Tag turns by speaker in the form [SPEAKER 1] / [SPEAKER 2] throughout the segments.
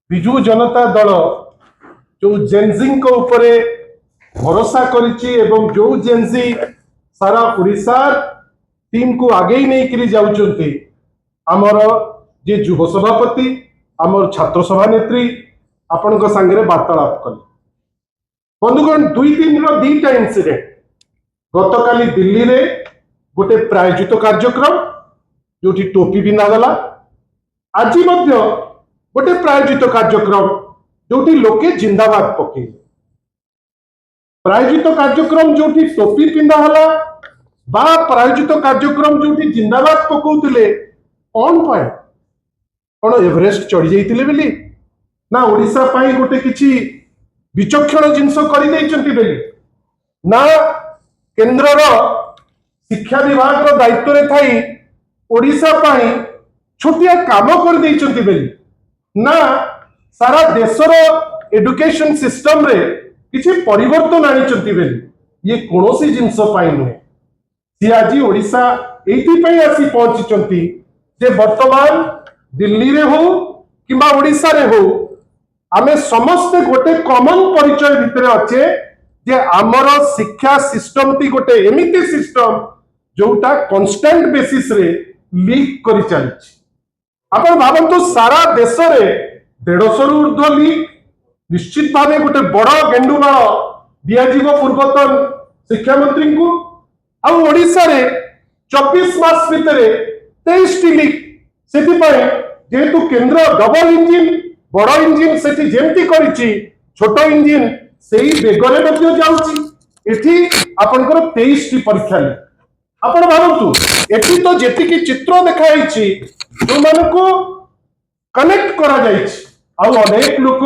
[SPEAKER 1] विजु जनता दल जो जेनजी ऊपर भरोसा करिछि एवं जो जेनजी सारा उड़ीसा टीम को आगे नहीं जाउचंती आमर जे युव सभापति आमर छात्र सभा नेत्री आपण सांगे वार्तालाप कले बंधुगण 2-3 दीटा इनसीडेंट गतकाली दिल्ली रे गोटे प्रायोजित कार्यक्रम जो टोपी पिंधागला आज गोटे प्रायोजित कार्यक्रम जो लोके जिंदाबाद पकड़े प्रायोजित कार्यक्रम जो टोपी पिंधाला बा प्रायोजित कार्यक्रम जो जिंदाबाद पकाउले कौन पाए कौन एवरेस्ट चढ़ी जाइए बोली ना ओडिशा पाई गोटे किछि विचक्षण जिनस कर ना केंद्रर शिक्षा विभाग दायित्व रे थाई ओडिशा पाई छोटिया काम कर बोली ना सारा देशर एडुकेशन सिस्टम रे किछि परिवर्तन आनिचंती बोली ये कौन जिनस पाई नुहे सी आज ओडिशा एइथि आसी पहुंची जे वर्तमान दिल्ली रे हो किंबा ओडिशा रे हो आमे समस्त गोटे कॉमन परिचय भितर अच्छे जे आमर शिक्षा सिस्टम टी गोटे एमिति सिस्टम जोटा कांस्टेंट बेसिस रे लीक करि चलछि आपण भाबंतु सारा देश रे 150 रु ऊर्ध्व लीक निश्चित भावे गोटे बड़ गेंडुमाळ दिया जीव पूर्वतन शिक्षा मंत्री को आ ओडिशा रे 24 मास भितर 23 टी लीक सेति पय जेतु केंद्र डबल इंजिन बड़ इंजिन सेठी जेमती करिछि छोट इंजिन सेही बेगरे मध्ये जाउछि एठी आपनकर 23 टी परीक्षा ले आपण भाबंतु एठी तो जेति की चित्र देखाइछि जो मानको कनेक्ट करा जाइछि आ अनेक लोक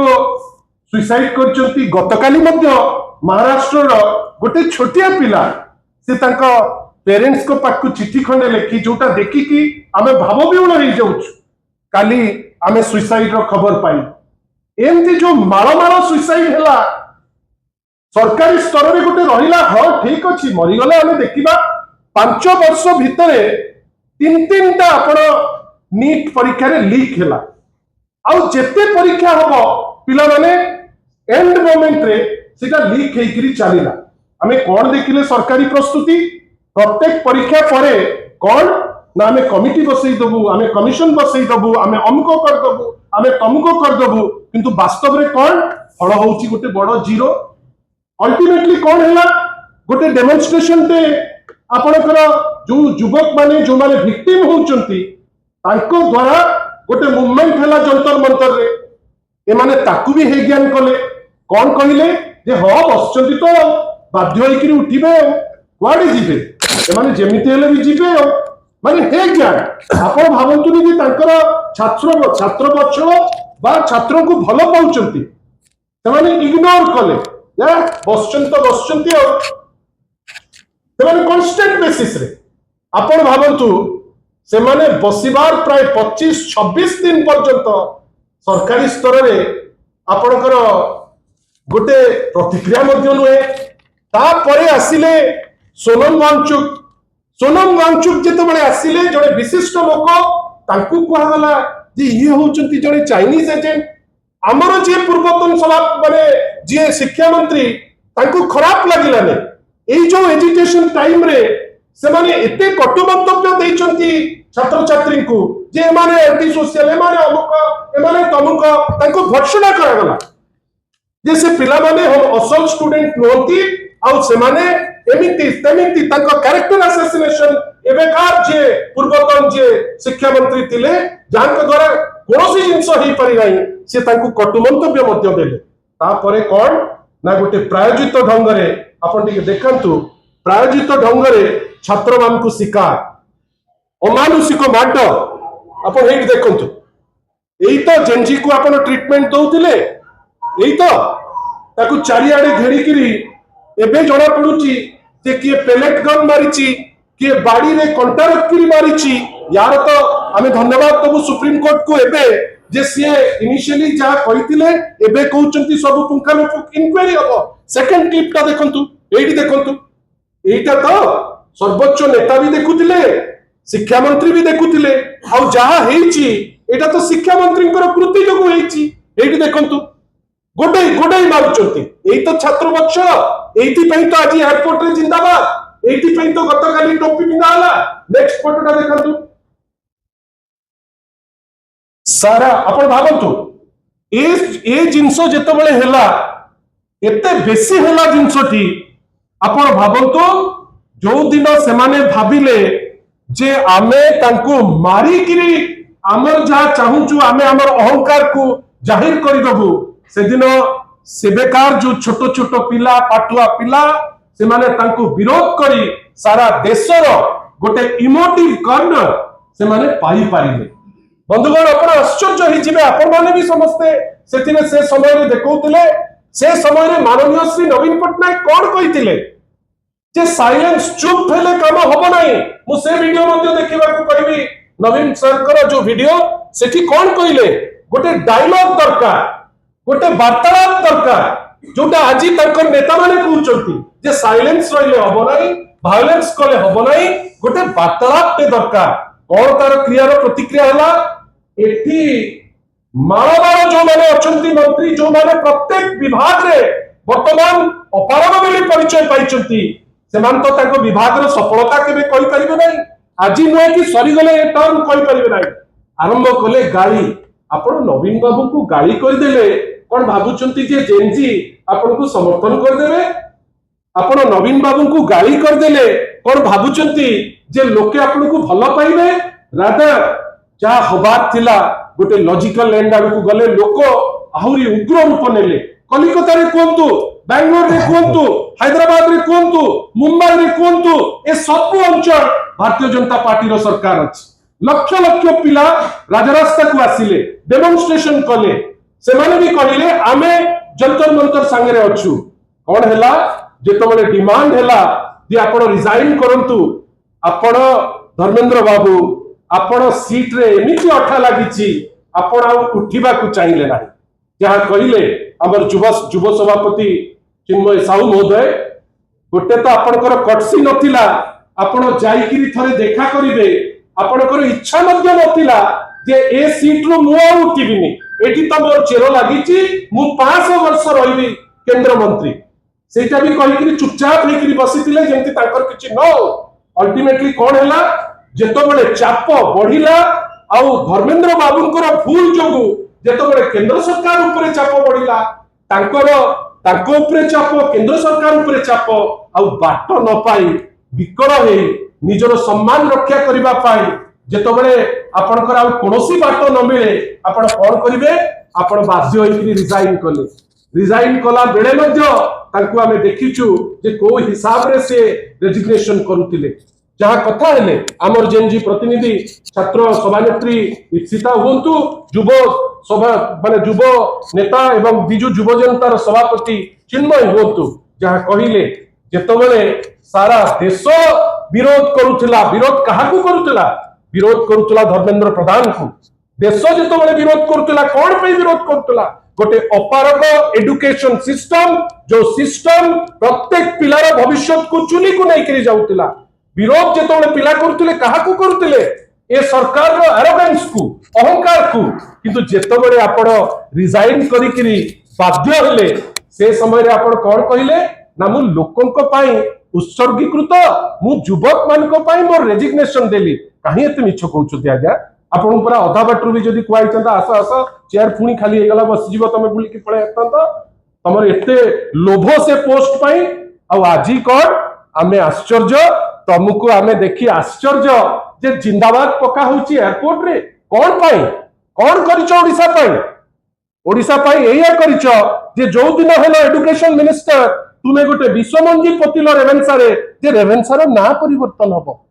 [SPEAKER 1] सुसाइड करचंती गतकाली मध्ये महाराष्ट्र रो गोटे छोटिया पिला से तांका पेरेंट्स को पाखु चिट्ठी खंडे लेखि जोटा देखि कि आमे भाव विहुल हो जाउछु काली आमे सुसाइड रो खबर पाई एमती जो माल सुसाइड हैला सरकारी स्तर रे गोटे रहिला हाँ ठीक अच्छी मरीगले आमे देखिबा 5 वर्ष भितर 3-3टा आपण नीट परीक्षा रे लीक हैला आउ जेते परीक्षा हबो पिला माने एंड मोमेंट रे सेटा लीक हेकिरी चलीला आमे कोन देखिले सरकारी प्रस्तुति प्रत्येक परीक्षा परे कौन ना आमे कमिटी बसई दबु आमे कमिशन बसई दबु आमे अमुको कर दबु आमे तमुको कर दबु किंतु वास्तव रे कौन फल होउची गोटे बड़ जीरो अल्टीमेटली कौन हैला गोटे डेमोन्स्ट्रेशन ते आपनकर जो युवक माने जो माने विक्टिम होउचंती तांको द्वारा गोटे मूवमेंट हैला जंतर मंतर रे ए माने ताकू भी हे ज्ञान कले कौन कहिले जे हां बसचंती तो बाध्य होइकरी उठिबे कुआडे जिबे ए माने जेमिति हेले भी जिबे माने हे ज्ञान आपण भावंतुनी जे तांकर छात्र बच्चो बा छात्रों को भल पाउचंती ସେମାନେ इग्नोर कले या बसचंती ସେମାନେ कॉन्स्टेंट बेसिस रे आपण भावंतु से माने बसिबार प्राय 25-26 दिन पर्यंत सरकारी स्तर रे आपणकर गोटे प्रतिक्रिया मध्य नुहे तापरे आसिले सोनम वांगचुक जेतेबेले आसिले जड़े विशिष्ट लोक तांकू कहगला जे ये होचंती जड़े चाइनीज एजेंट आमर जे पूर्वतन सभा माने जे शिक्षा मंत्री तांकू खराब लागिलाने एई जो एजुकेशन टाइम रे से माने एते कटु मंतव्य दैचंती छात्र छात्री को जे माने एंटी सोशल माने अमुक ए माने तमुक तांकू घोषणा करागला जे से पिला माने हम असल स्टूडेंट नोती आ से माने एमिति तेमिति तांको कैरेक्टर असैसिनेशन एबेकार जे पूर्वतन जे शिक्षा मंत्री थिले जांक द्वारा कोनोसी जिंस हेई पारि नाही से तांको कटु मंतव्य मध्य देले तापरे कोन ना गोटे प्रायोजित ढंग रे आपण टिके देखंतु प्रायोजित ढंग रे छात्र मान को शिकार अमानुषिक माड आपण हेई देखंतु एई तो जेनजी को आपण ट्रीटमेंट दउतिले एई तो ताकू चारियाडे घेरिकिरी एबे जणा पडुची जे किए पेलेट गन मारिची किए बाड़ी रे कंटा रखिरी मारिची यार तो आमे धन्यवाद दबु सुप्रीम कोर्ट को एबे जे सीए इनिशियली जा कहितिले एबे कहउचंती सब पुंखानुपुंख इंक्वायरी हबो सेकंड क्लिप ता देखंतु एडी देखंतु एटा तो सर्वोच्च नेता भी देखुतिले शिक्षा मंत्री भी देखुतिले आ जहा हेची एटा तो शिक्षा मंत्री कृति जोगु हेची एठी देखंतु गोडे गोडे मारुचंती एई तो छात्र बच्चल एठी पई तो आज एयरपोर्ट रे जिंदाबाद एठी पई तो गतकाली टोपी पिंदा हला नेक्स्ट फोटोटा देखंतु सारा अपन भाबंतु ए जिंस जेतेबेले हेला एते बेसी हेला जिंसटी अपन भाबंतु जो दिन से माने भाबिले जे आमे तांको मारी किरी आमर जहा चाहूचु आमे आमर अहंकार को जाहिर कर दबु से दिन सेबेकार जो छोट छोट पिला पाटुआ पिला से माने तांको विरोध करी सारा देशर गोटे इमोटिव कर्नर से माने पाई पारिले बंधुगण अपन आश्चर्य ही जिबे अपन माने भी समस्ते सेथिने से समय रे देखौतिले से समय रे माननीय श्री नवीन पटनायक कोन कहितिले जे साइलेंस चुप हेले काम हबो नाही मु से वीडियो मध्ये देखिबा को कहबी नवीन सरकार जो वीडियो सेठी कोन कहिले गोटे डायलॉग दरकार गोटे वार्तालाप दरकार जोटा आजी तंकर नेता माने कहउचंती जे साइलेंस रहिले हबो नाही वायलेंस कले हबो नाही गोटे वार्तालाप ते दरकार कोन तार क्रियार प्रतिक्रिया हला एठी मानवार जो माने अछंती मंत्री जो माने प्रत्येक विभाग रे वर्तमान अपारग बेली परिचय पाइचंती सेमान तो ताको विभाग रो सफलता केबे कहि परिबे नाही आजी नय कि सरी गले ए टर्म कहि परिबे नाही आरंभ कले गाली आपण नवीन बाबू को गाली कर देले कोन भाबुचंती जे जेनजी आपण को समर्थन कर देबे आपण नवीन बाबू को गाली कर देले कोन भाबुचंती जे लोके आपण को भलो पाइबे राधा जा हबार थिला गोटे लॉजिकल एंड आडू गले लोक आहुरी उग्र रूप नेले कलिकता रे कोंतु बेंगलोर रे कोंतु हैदराबाद रे कोंतु मुंबई रे कोंतु ए सब अंचल भारतीय जनता पार्टी रो सरकार अछि लक्ष लक्ष पिला राजरास्ता को आसिले डेमोन्स्ट्रेशन कले से माने भी कहिले आमे जंतर मंतर संगे रे अछु कोन हैला जेतबेले डिमांड हैला जे आपण रिजाइन करंतु आपण धर्मेंद्र बाबू आपण सीट रे एमिति अठा लागिची आपण आ उठिबा को चाहिले नाही जहा कहिले हमर युव सभापति चिन्मय साहू महोदय गोटे तो आपणकर कटसी नथिला आपण जाईकिरी थरे देखा करिवे आपणकर इच्छा मध्य नथिला जे ए सीट रो मु आ उठिबिनी एठी तो मोर चेरो लागिची मु 5 वर्ष रहिबी केंद्र मंत्री सेटा भी कहिकिरी चुपचाप हेकिरी बसितिले जेंति ताकर किछि न अल्टीमेटली कोन हैला जेतबेले चाप बढ़िला आउ धर्मेंद्र बाबूंकर भूल जोगु जेतबेले केंद्र सरकार ऊपर चाप बढ़िला तांको ऊपर चाप केंद्र सरकार ऊपर चाप आउ बाट न पाई विकल हे निजर सम्मान रक्षा करबा पाई जेतबेले आपनकर आउ कोनोसी बाट न मिले आपण कोन करिवे आपण बाध्य होई रिजाइन कला बेले मध्य तांको आमे देखिचु जे को हिसाब रे से रेजिग्नेशन करूतिले जहाँ कथा हेले आमर जेनजी प्रतिनिधि छात्र सभानेत्री इप्सिता हुंतु युव सभा माने युव नेता एवं बिजु युव जनतार सभापति चिन्मय हुंतु जहाँ कहिले जेतबेले सारा देश विरोध करूथिला विरोध काहाकू करूथिला विरोध करूथिला धर्मेंद्र प्रधान को देश जेतबेले विरोध करूथिला कोन पे विरोध करूथिला गोटे अपारग एजुकेशन सिस्टम जो सिस्टम प्रत्येक पिलार भविष्य को चुली को नै करी जाउथिला विरोध जेतबेले पिला करूथिले काहाकू करूथिले ए सरकार रो एरोगेंस को अहंकार को किंतु जेतबेले आपण रिजाइन करिकिरी बाध्य हले से समय रे आपण कोन कहिले ना मु लोकंक पई उत्सर्गीकृत मु युवक मान को पई मोर रेजिग्नेशन देली काहे एते मिछ कहउछु आज्ञा आपण पूरा अधा बाटरू भी जदी कुआई चंदा आस आस चेयर पुनी खाली हे गला बस जीव तमे बुली की पळे आतंत तमर एते लोभ से पोस्ट पई आ आजी कोन आमे आश्चर्य तुमको आमे देखी आश्चर्य जे जिंदाबाद पका होची एयरपोर्ट रे कोन पाई कोन करिचो ओडिसा पाई एया करिचो जे जो दिन हेलो एजुकेशन मिनिस्टर तुमे गोटे विश्वमंजी पतिल रेवेन्सा रे जे रेवेन्सा रो ना परिवर्तन हबो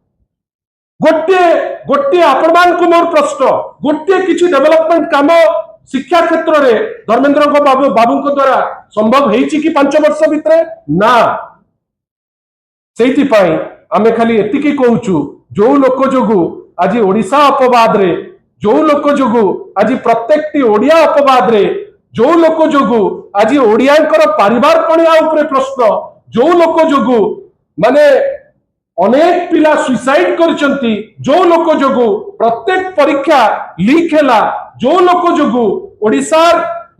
[SPEAKER 1] गोटे गोटे आपण मान को मोर प्रश्न गोटे किछि डेवलपमेंट काम शिक्षा क्षेत्र रे धर्मेंद्र को बाबू को द्वारा संभव हेछि कि 5 वर्ष भितरे ना सेति पाई आमे खाली एतिकी कहूचु जो लोक जोगु आज ओडिशा अपवाद रे जो लोक जोगु आज प्रत्येकटी ओडिया अपवाद रे जो लोक जोगु आज ओडियांकर परिवार पणिया ऊपर प्रश्न जो लोक जोगु माने अनेक पिला सुसाइड करचंती जो लोक जोगु प्रत्येक परीक्षा लीक हैला जो लोक जोगु ओडिशा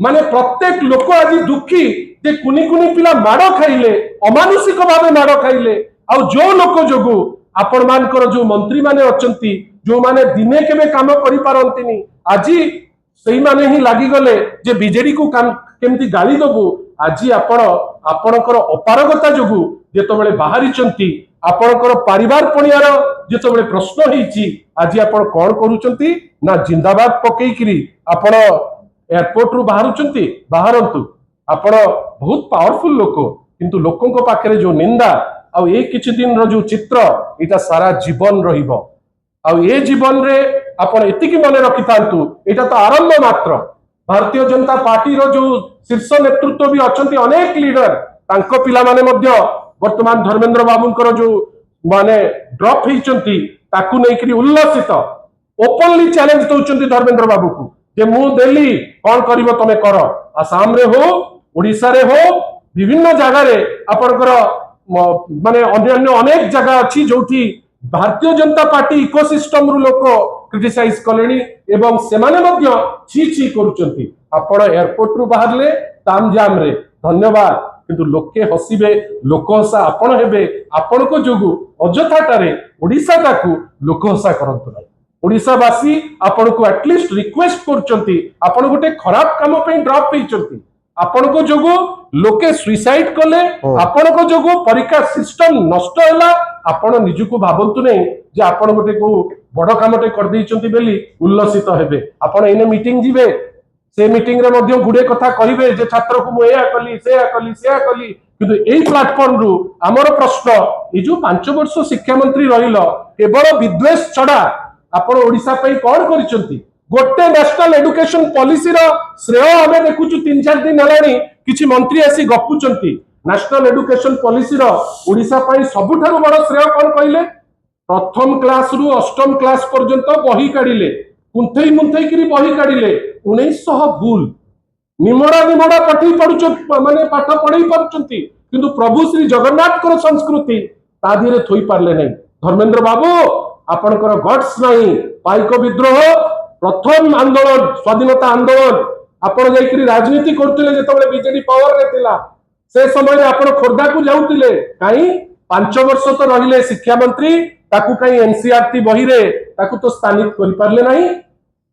[SPEAKER 1] माने प्रत्येक लोक आज दुखी जे कुनी कुनी पिला माड़ खाइले अमानुषिक भाव माड़ खाइले आ जो लोक जोगु आपण मानकर जो मंत्री माने अछंती जो माने दिने केबे काम करि पारंतिनी आज सेही माने ही लागि गले जे बीजेडी को केमती गाली दबु आज आपणकर अपारगता जोगु जेतबेले बाहरी चंती आपणकर परिवार पणियार जेतबेले प्रश्न हेची आज आपण कोन करूचंती ना जिंदाबाद पकेइकरी आपण एयरपोर्ट रु बाहरुचंती बाहरंतु आपण बहुत पावरफुल लोक किंतु लोकंको पाखरे जो निंदा आ ए किछि दिन रो जो चित्र एटा सारा जीवन रहिबो आ ए जीवन रे आपण एतिकी मने रखि थांतु एटा तो आरंभ मात्र भारतीय जनता पार्टी रो जो शीर्ष नेतृत्व भी अछंती अनेक लीडर तांको पिला माने मध्य वर्तमान धर्मेंद्र बाबूंकर जो माने ड्रॉप हेचंती ताकू नेकरी उल्लसित ओपनली चैलेंज दउचंती धर्मेंद्र बाबू को जे मु देली कोन करिवो तमे करो आसाम रे हो ओडिसा रे हो विभिन्न जगह रे आपनकर माने अन्य अनेक जगह अछि जोठी भारतीय जनता पार्टी इकोसिस्टम रु लोक क्रिटिसाइज कलेनी एवं सेमाने मध्य छी छी करूचंती आपण एयरपोर्ट रु बाहरले तामजाम रे धन्यवाद किंतु लोके हसिबे लोक हसा आपण हेबे आपण को जोगु अजथाटारे ओडिसा ताकू लोक हसा करंतु नै ओडिसावासी आपण को एटलिस्ट रिक्वेस्ट करचंती आपण गोटे खराब काम पे ड्रॉप पेचंती आपण को जोगु लोके सुइसाइड कले आपण को जोगु परीक्षा सिस्टम नष्ट होला आपण निजुको भाबंतु नै जे आपण गोटे को बड़ कामटे कर दैचंती बेली उल्लसित हेबे आपण एने मीटिंग जिवे से मीटिंग रे मध्य गुडे कथा कहिबे जे छात्र को एया कली सेया कली किंतु एई प्लेटफॉर्म रु हमर प्रश्न ए जो 5 वर्ष शिक्षा मंत्री रहिलो केवल विद्वेष छडा आपण ओडिसा पई कोन करिसंती गोटे नेशनल एजुकेशन पॉलिसी रो श्रेय हमें देखुचु 3-4 दिन हलानी किछि मंत्री आसी गपुचंती नेशनल एजुकेशन पॉलिसी रो ओडिसा पई सबुठारु बड़ श्रेय कोन कहिले प्रथम क्लास रु अष्टम क्लास पर्यंत बही काढिले कुंथई मुंथई करी बही काढिले 1900 भूल निमड़ा पठई पढुच माने पाठ पढई पारुचंती किंतु प्रभु श्री जगन्नाथ कर संस्कृति ता धीरे थोई पारले नै धर्मेंद्र बाबू आपनकर गट्स नहीं पाइक विद्रोह प्रथम आंदोलन स्वाधीनता आंदोलन आपण जाइकरी राजनीति करथिले जेतबेले बीजेडी पावर रे थिला से समय आपण खोर्धा को जाउतिले काई 5 वर्ष तो रहिले शिक्षा मंत्री ताकू काई एनसीईआरटी बही रे ताकू तो स्थानित करि पारले नाही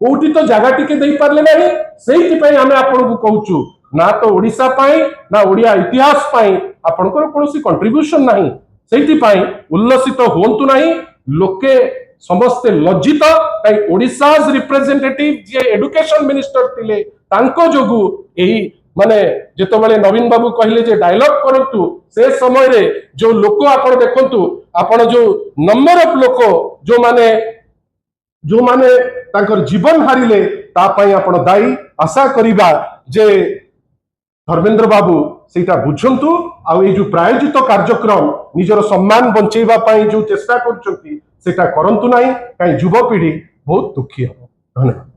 [SPEAKER 1] कोठी तो जगह टिके देई पारले नाही सेहि पई हमें आपण को कहूचु ना तो ओडिसा पाई ना ओडिया इतिहास पाई आपण को कोनोसी कंट्रीब्यूशन नाही सेहि पई उल्लसित होंतु नाही लोके समस्ते लज्जित काई ओडिसाज रिप्रेजेंटेटिव जे एजुकेशन मिनिस्टर थिले तांको जोगु एही माने जेतबेले नवीन बाबू कहले जे डायलॉग करंतु से समय रे जो लोक आपण देखंतु आपण जो नंबर ऑफ लोक जो माने तांकर जीवन हारिले ता पई आपण दाई आशा करिबा जे धर्मेंद्र बाबू सेटा बुझंतु आ ए जो प्रायोजित कार्यक्रम निजर सम्मान बंचेबा पई जो चेष्टा करचंती सेटा करंतु नाही काई युवा पीढ़ी बहुत दुखी हो धन्यवाद।